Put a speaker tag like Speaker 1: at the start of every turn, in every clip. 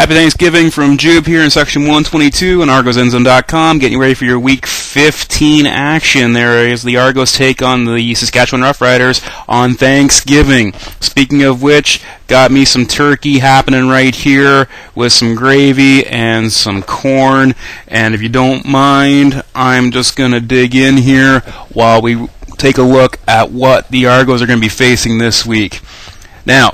Speaker 1: Happy Thanksgiving from Jube here in Section 122 on ArgosEndzone.com, getting you ready for your Week 15 action. There is the Argos take on the Saskatchewan Roughriders on Thanksgiving. Speaking of which, got me some turkey happening right here with some gravy and some corn. And if you don't mind, I'm just going to dig in here while we take a look at what the Argos are going to be facing this week. Now,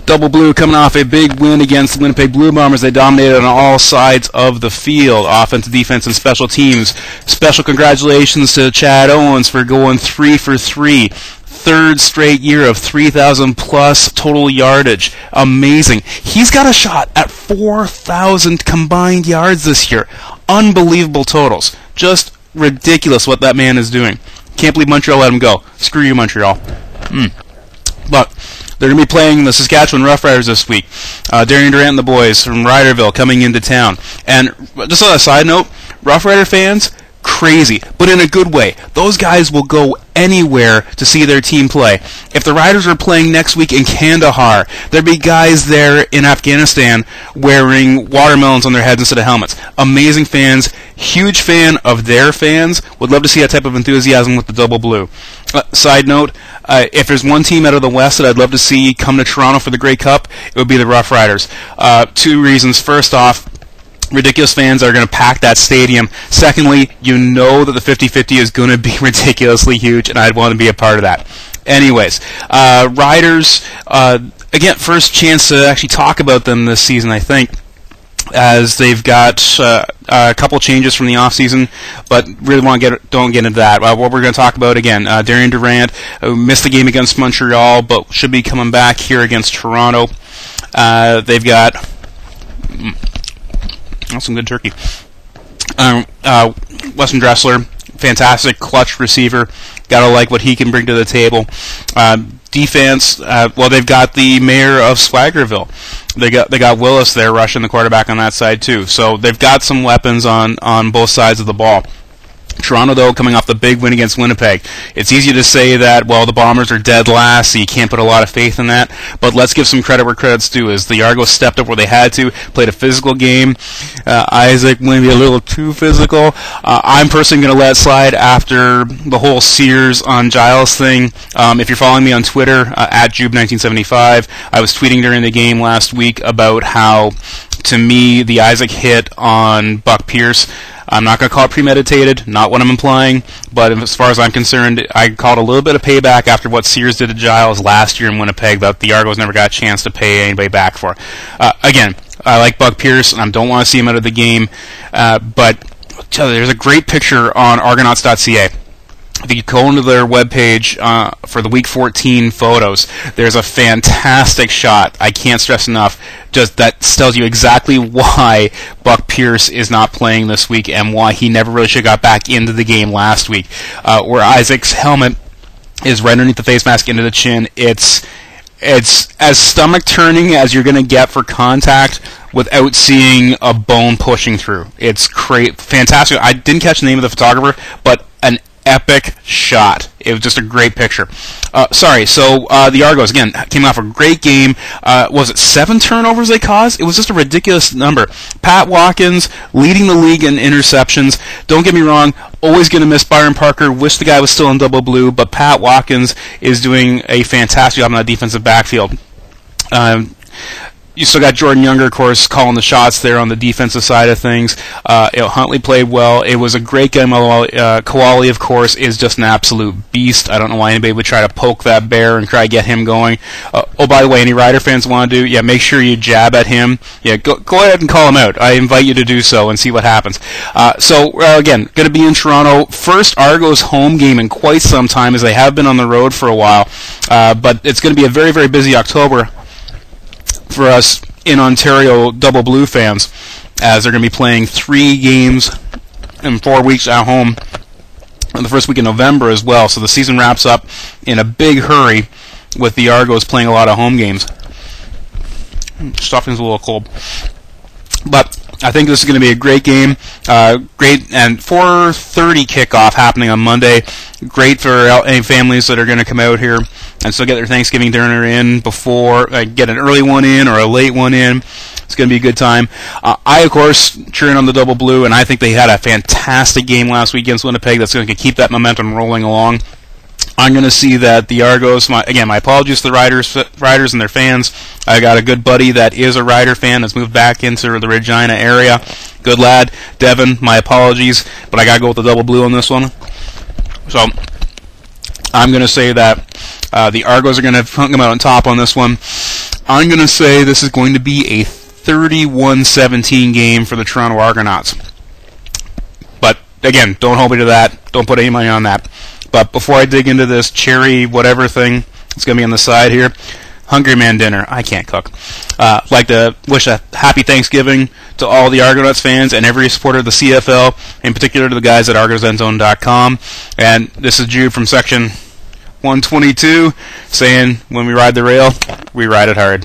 Speaker 1: Double Blue coming off a big win against the Winnipeg Blue Bombers. They dominated on all sides of the field, offense, defense, and special teams. Special congratulations to Chad Owens for going 3 for 3. Third straight year of 3,000 plus total yardage. Amazing. He's got a shot at 4,000 combined yards this year. Unbelievable totals. Just ridiculous what that man is doing. Can't believe Montreal let him go. Screw you, Montreal. But they're going to be playing the Saskatchewan Roughriders this week. Darian Durant and the boys from Ryderville coming into town. And just on a side note, Roughrider fans, crazy, but in a good way. Those guys will go anywhere to see their team play. If the Riders are playing next week in Kandahar, there'd be guys there in Afghanistan wearing watermelons on their heads instead of helmets. Amazing fans, huge fan of their fans. Would love to see that type of enthusiasm with the Double Blue. Side note, if there's one team out of the West that I'd love to see come to Toronto for the Grey Cup, it would be the Roughriders. Two reasons. First off, ridiculous fans are going to pack that stadium. Secondly, you know that the 50-50 is going to be ridiculously huge, and I'd want to be a part of that. Anyways, Riders, again, first chance to actually talk about them this season, I think, as they've got a couple changes from the offseason, but really don't get into that. What we're going to talk about, again, Darian Durant missed the game against Montreal, but should be coming back here against Toronto. They've got some good turkey. Weston Dressler, fantastic clutch receiver. Gotta like what he can bring to the table. Defense, they've got the mayor of Swaggerville. They got Willis there rushing the quarterback on that side too. So they've got some weapons on both sides of the ball. Toronto, though, coming off the big win against Winnipeg. It's easy to say that, well, the Bombers are dead last, so you can't put a lot of faith in that. But let's give some credit where credit's due. As the Argos stepped up where they had to, played a physical game. Isaac maybe a little too physical. I'm personally going to let it slide after the whole Sears on Giles thing. If you're following me on Twitter, at Jube1975, I was tweeting during the game last week about how, to me, the Isaac hit on Buck Pierce, I'm not going to call it premeditated, not what I'm implying, but as far as I'm concerned, I called a little bit of payback after what Sears did to Giles last year in Winnipeg that the Argos never got a chance to pay anybody back for. Again, I like Buck Pierce, and I don't want to see him out of the game, but there's a great picture on Argonauts.ca. If you go into their webpage for the Week 14 photos, there's a fantastic shot. I can't stress enough. Just that tells you exactly why Buck Pierce is not playing this week and why he never really should have got back into the game last week. Where Isaac's helmet is right underneath the face mask into the chin. It's as stomach-turning as you're going to get for contact without seeing a bone pushing through. It's fantastic. I didn't catch the name of the photographer, but an epic shot. It was just a great picture. The Argos, again, came off a great game. Was it 7 turnovers they caused? It was just a ridiculous number. Pat Watkins leading the league in interceptions. Don't get me wrong, always going to miss Byron Parker. Wish the guy was still in Double Blue, but Pat Watkins is doing a fantastic job on that defensive backfield. You still got Jordan Younger, of course, calling the shots there on the defensive side of things. Huntley played well. It was a great game. Kowali, of course, is just an absolute beast. I don't know why anybody would try to poke that bear and try to get him going. By the way, any Rider fans want to do, make sure you jab at him. Go ahead and call him out. I invite you to do so and see what happens. Again, going to be in Toronto. First Argos home game in quite some time, as they have been on the road for a while. But it's going to be a very, very busy October for us in Ontario Double Blue fans, as they're going to be playing 3 games in 4 weeks at home in the first week in November as well. So the season wraps up in a big hurry with the Argos playing a lot of home games. Stuffing's a little cold. But I think this is going to be a great game. Great, and 4:30 kickoff happening on Monday. Great for any families that are going to come out here and still get their Thanksgiving dinner in before, get an early one in or a late one in. It's going to be a good time. I, of course, cheering on the Double Blue, and I think they had a fantastic game last week against Winnipeg that's going to keep that momentum rolling along. I'm going to see that the Argos, my apologies to the Riders and their fans. I got a good buddy that is a Rider fan that's moved back into the Regina area. Good lad. Devin, my apologies, but I got to go with the Double Blue on this one. So I'm going to say that the Argos are going to come out on top on this one. I'm going to say this is going to be a 31-17 game for the Toronto Argonauts. But, again, don't hold me to that. Don't put any money on that. But before I dig into this cherry whatever thing, it's going to be on the side here, Hungry Man Dinner. I can't cook. I'd like to wish a happy Thanksgiving to all the Argonauts fans and every supporter of the CFL, in particular to the guys at ArgosEndzone.com. And this is Jube from Section 122 saying, when we ride the rail, we ride it hard.